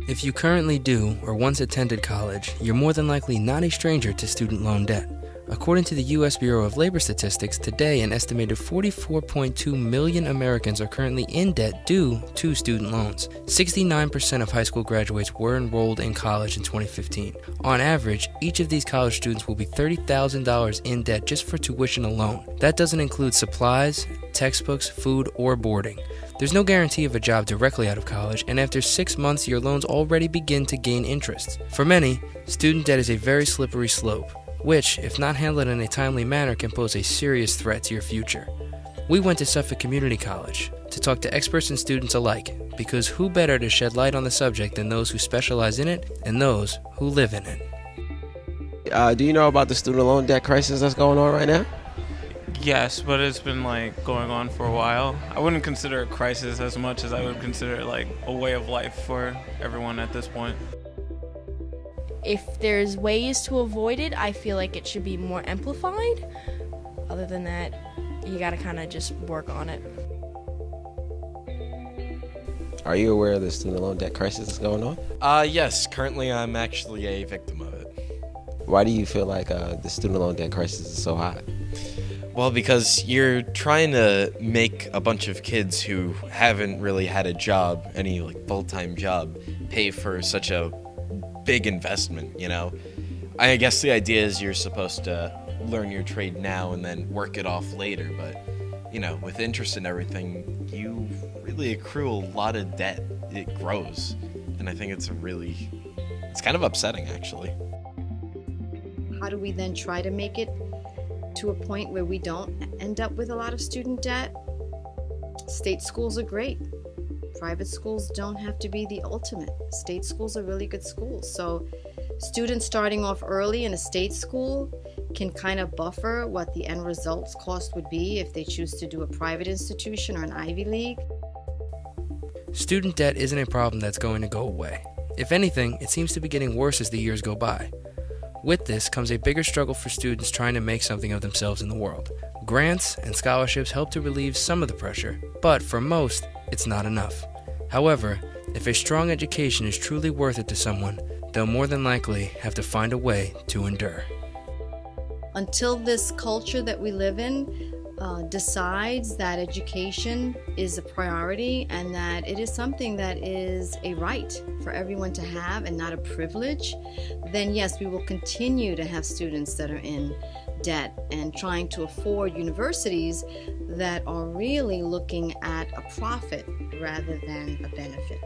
If you currently do or once attended college, you're more than likely not a stranger to student loan debt. According to the U.S. Bureau of Labor Statistics, today an estimated 44.2 million Americans are currently in debt due to student loans. 69% of high school graduates were enrolled in college in 2015. On average, each of these college students will be $30,000 in debt just for tuition alone. That doesn't include supplies, textbooks, food, or boarding. There's no guarantee of a job directly out of college, and after 6 months, your loans already begin to gain interest. For many, student debt is a very slippery slope, which, if not handled in a timely manner, can pose a serious threat to your future. We went to Suffolk Community College to talk to experts and students alike, because who better to shed light on the subject than those who specialize in it and those who live in it. Do you know about the student loan debt crisis that's going on right now? Yes, but it's been going on for a while. I wouldn't consider it a crisis as much as I would consider it a way of life for everyone at this point. If there's ways to avoid it, I feel like it should be more amplified. Other than that, you gotta kind of just work on it. Are you aware of the student loan debt crisis that's going on? Yes, currently I'm actually a victim of it. Why do you feel like the student loan debt crisis is so high? Well, because you're trying to make a bunch of kids who haven't really had a job, any full-time job, pay for such a big investment, you know? I guess the idea is you're supposed to learn your trade now and then work it off later, but, with interest and everything, you really accrue a lot of debt. It grows, and I think it's kind of upsetting, actually. How do we then try to make it to a point where we don't end up with a lot of student debt? State schools are great. Private schools don't have to be the ultimate. State schools are really good schools. So students starting off early in a state school can kind of buffer what the end results cost would be if they choose to do a private institution or an Ivy League. Student debt isn't a problem that's going to go away. If anything, it seems to be getting worse as the years go by. With this comes a bigger struggle for students trying to make something of themselves in the world. Grants and scholarships help to relieve some of the pressure, but for most, it's not enough. However, if a strong education is truly worth it to someone, they'll more than likely have to find a way to endure. Until this culture that we live in decides that education is a priority and that it is something that is a right for everyone to have and not a privilege, then yes, we will continue to have students that are in debt and trying to afford universities that are really looking at a profit rather than a benefit.